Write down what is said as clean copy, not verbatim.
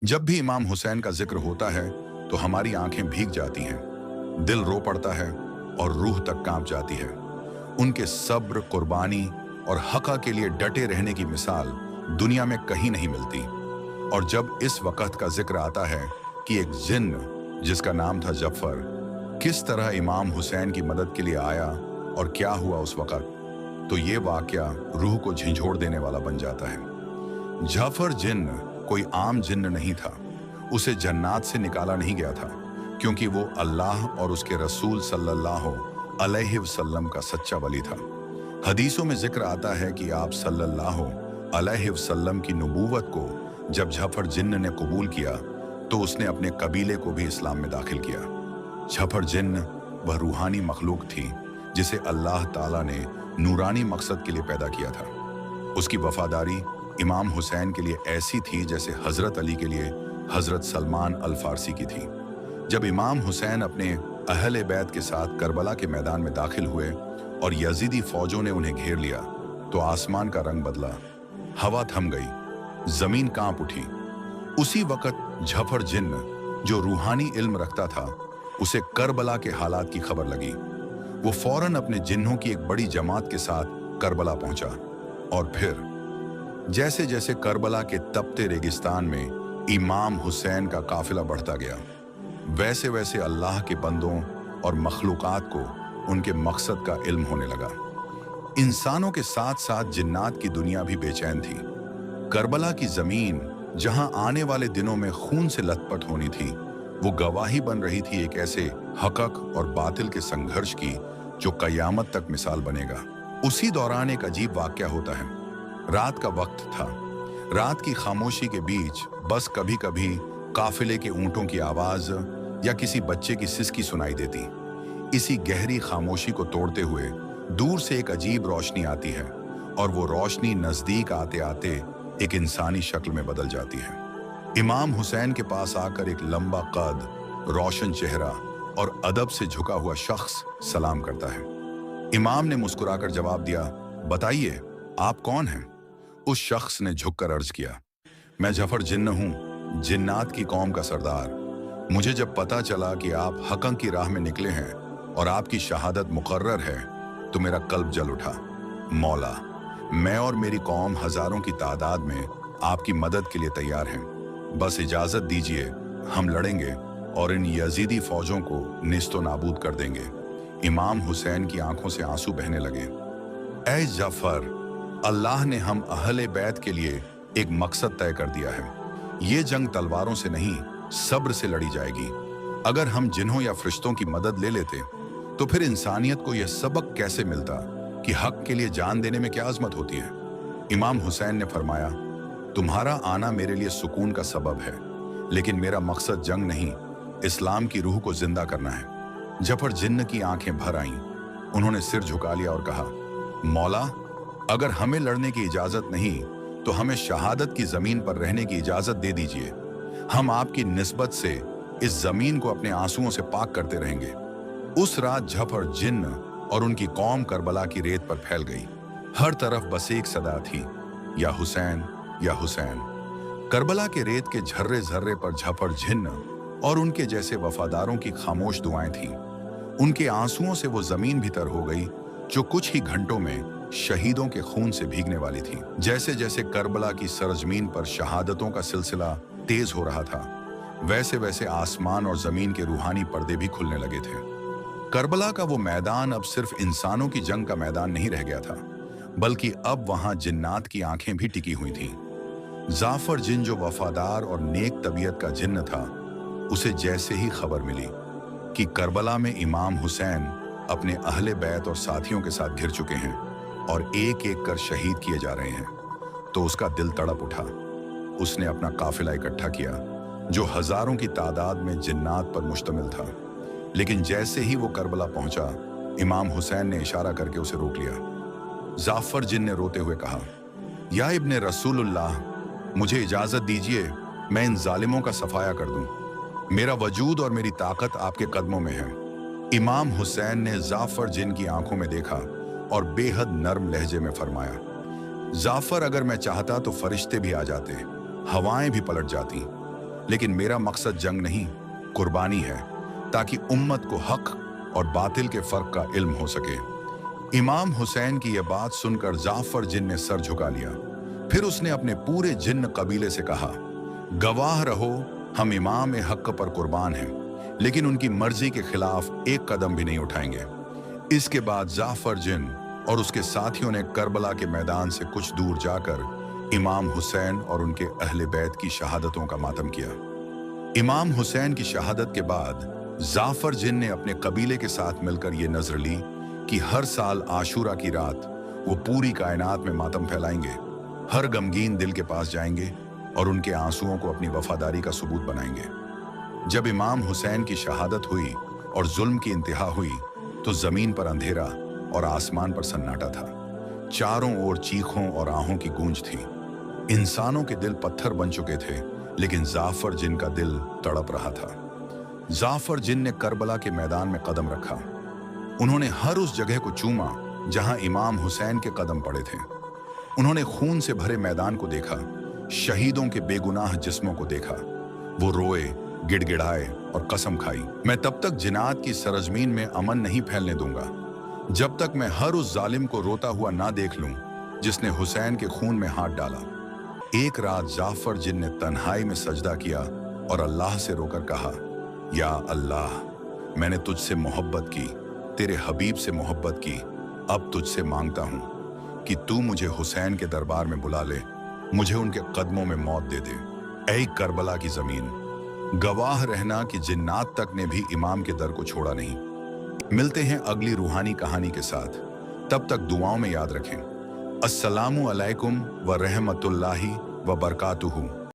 जब भी इमाम हुसैन का जिक्र होता है तो हमारी आंखें भीग जाती हैं, दिल रो पड़ता है और रूह तक कांप जाती है। उनके सब्र, कुर्बानी और हक़ के लिए डटे रहने की मिसाल दुनिया में कहीं नहीं मिलती। और जब इस वक़्त का जिक्र आता है कि एक जिन्न जिसका नाम था जफ़र किस तरह इमाम हुसैन की मदद के लिए आया और क्या हुआ उस वक़्त, तो ये वाक़या रूह को झंझोड़ देने वाला बन जाता है। जाफर जिन्न कोई आम जिन्न नहीं था। उसे जन्नात से निकाला नहीं गया था, क्योंकि वो अल्लाह और उसके रसूल सल्लल्लाहु अलैहि वसल्लम का सच्चा वली था। हदीसों में जिक्र आता है कि आप सल्लल्लाहु अलैहि वसल्लम की नबूवत को जब जाफर जिन्न ने कबूल किया तो उसने अपने कबीले को भी इस्लाम में दाखिल किया। जाफर जिन्न वह रूहानी मखलूक थी जिसे अल्लाह ताला ने नूरानी मकसद के लिए पैदा किया था। उसकी वफादारी इमाम हुसैन के लिए ऐसी थी जैसे हजरत अली के लिए हजरत सलमान अल फारसी की थी। जब इमाम हुसैन अपने अहले बैत के साथ करबला के मैदान में दाखिल हुए और यजीदी फौजों ने उन्हें घेर लिया तो आसमान का रंग बदला, हवा थम गई, जमीन कांप उठी। उसी वक्त जफर जिन्न जो रूहानी इल्म रखता था उसे करबला के हालात की खबर लगी। वो फौरन अपने जिन्हों की एक बड़ी जमात के साथ करबला पहुंचा और फिर जैसे जैसे करबला के तपते रेगिस्तान में इमाम हुसैन का काफिला बढ़ता गया, वैसे वैसे अल्लाह के बंदों और मखलूकात को उनके मकसद का इल्म होने लगा। इंसानों के साथ साथ जिन्नात की दुनिया भी बेचैन थी। करबला की जमीन जहां आने वाले दिनों में खून से लथपथ होनी थी, वो गवाही बन रही थी एक ऐसे हक़ और बातिल के संघर्ष की जो कयामत तक मिसाल बनेगा। उसी दौरान एक अजीब वाक़या होता है। रात का वक्त था। रात की खामोशी के बीच बस कभी कभी काफिले के ऊंटों की आवाज या किसी बच्चे की सिसकी सुनाई देती। इसी गहरी खामोशी को तोड़ते हुए दूर से एक अजीब रोशनी आती है और वो रोशनी नजदीक आते आते एक इंसानी शक्ल में बदल जाती है। इमाम हुसैन के पास आकर एक लंबा कद, रोशन चेहरा और अदब से झुका हुआ शख्स सलाम करता है। इमाम ने मुस्कुराकर जवाब दिया, बताइए आप कौन हैं? उस शख्स ने झुककर अर्ज किया, मैं जफर जिन्न हूं, जिन्नात की कौम का सरदार। मुझे जब पता चला कि आप हक़ की राह में निकले हैं और आपकी शहादत मुकर्रर है तो मेरा कल्ब जल उठा। मौला, मैं और मेरी कौम हजारों की तादाद में आपकी मदद के लिए तैयार हैं। बस इजाजत दीजिए, हम लड़ेंगे और इन यजीदी फौजों को निस्तो नाबूद कर देंगे। इमाम हुसैन की आंखों से आंसू बहने लगे। ऐ जफर, अल्लाह ने हम अहले बैत के लिए एक मकसद तय कर दिया है। ये जंग तलवारों से नहीं, सब्र से लड़ी जाएगी। अगर हम जिन्हों या फरिश्तों की मदद ले लेते तो फिर इंसानियत को यह सबक कैसे मिलता कि हक के लिए जान देने में क्या अजमत होती है। इमाम हुसैन ने फरमाया, तुम्हारा आना मेरे लिए सुकून का सबब है, लेकिन मेरा मकसद जंग नहीं, इस्लाम की रूह को जिंदा करना है। जफर जिन्न की आंखें भर आईं। उन्होंने सिर झुका लिया और कहा, मौला, अगर हमें लड़ने की इजाजत नहीं तो हमें शहादत की जमीन पर रहने की इजाजत दे दीजिए। हम आपकी निस्बत से इस जमीन को अपने आंसुओं से पाक करते रहेंगे। उस रात जफर जिन्न और उनकी कौम करबला की रेत पर फैल गई। हर तरफ बस एक सदा थी, या हुसैन या हुसैन। करबला के रेत के झर्रे झर्रे पर जफर जिन्न और उनके जैसे वफादारों की खामोश दुआएं थीं। उनके आंसुओं से वो जमीन भी तर हो गई जो कुछ ही घंटों में शहीदों के खून से भीगने वाली थी। जैसे जैसे करबला की सरजमीन पर शहादतों का सिलसिला तेज हो रहा था, वैसे वैसे आसमान और जमीन के रूहानी पर्दे भी खुलने लगे थे। करबला का वो मैदान अब सिर्फ इंसानों की जंग का मैदान नहीं रह गया था, बल्कि अब वहां जिन्नात की आंखें भी टिकी हुई थीं। जाफर जिन जो वफादार और नेक तबीयत का जिन्न था, उसे जैसे ही खबर मिली कि करबला में इमाम हुसैन अपने अहले बैत और साथियों के साथ घिर चुके हैं और एक एक कर शहीद किए जा रहे हैं, तो उसका दिल तड़प उठा। उसने अपना काफिला इकट्ठा किया जो हजारों की तादाद में जिन्नात पर मुश्तमिल था। लेकिन जैसे ही वो करबला पहुंचा, इमाम हुसैन ने इशारा करके उसे रोक लिया। जाफर जिन ने रोते हुए कहा, या इब्ने रसूलुल्लाह, मुझे इजाजत दीजिए, मैं इन जालिमों का सफाया कर दूं। मेरा वजूद और मेरी ताकत आपके कदमों में है। इमाम हुसैन ने जाफर जिन की आंखों में देखा और बेहद नर्म लहजे में फरमाया, जाफर, अगर मैं चाहता तो फरिश्ते भी आ जाते, हवाएं भी पलट जाती, लेकिन मेरा मकसद जंग नहीं, कुर्बानी है, ताकि उम्मत को हक और बातिल के फर्क का इल्म हो सके। इमाम हुसैन की यह बात सुनकर जाफर जिन ने सर झुका लिया। फिर उसने अपने पूरे जिन्न कबीले से कहा, गवाह रहो, हम इमाम हक पर कुर्बान हैं, लेकिन उनकी मर्जी के खिलाफ एक कदम भी नहीं उठाएंगे। इसके बाद जाफर जिन और उसके साथियों ने करबला के मैदान से कुछ दूर जाकर इमाम हुसैन और उनके अहले बैत की शहादतों का मातम किया। इमाम हुसैन की शहादत के बाद जाफर जिन ने अपने कबीले के साथ मिलकर यह नजर ली कि हर साल आशूरा की रात वो पूरी कायनात में मातम फैलाएंगे, हर गमगीन दिल के पास जाएंगे और उनके आंसुओं को अपनी वफादारी का सबूत बनाएंगे। जब इमाम हुसैन की शहादत हुई और जुल्म की इंतहा हुई तो जमीन पर अंधेरा और आसमान पर सन्नाटा था। चारों ओर चीखों और आहों की गूंज थी। इंसानों के दिल पत्थर बन चुके थे, लेकिन जाफर जिन का दिल तड़प रहा था। जाफर जिन ने करबला के मैदान में कदम रखा। उन्होंने हर उस जगह को चूमा जहां इमाम हुसैन के कदम पड़े थे। उन्होंने खून से भरे मैदान को देखा, शहीदों के बेगुनाह जिस्मों को देखा। वो रोए, गिड़गिड़ाए और कसम खाई, मैं तब तक जिनात की सरजमीन में अमन नहीं फैलने दूंगा जब तक मैं हर उस जालिम को रोता हुआ ना देख लूं जिसने हुसैन के खून में हाथ डाला। एक रात जाफर जिन ने तन्हाई में सजदा किया और अल्लाह से रोकर कहा, या अल्लाह, मैंने तुझसे मोहब्बत की, तेरे हबीब से मोहब्बत की, अब तुझसे मांगता हूं कि तू मुझे हुसैन के दरबार में बुला ले, मुझे उनके कदमों में मौत दे दे। ऐ करबला की जमीन, गवाह रहना कि जिन्नात तक ने भी इमाम के दर को छोड़ा नहीं। मिलते हैं अगली रूहानी कहानी के साथ, तब तक दुआओं में याद रखें। अस्सलामु अलैकुम व रहमतुल्लाहि व बरकातुहू।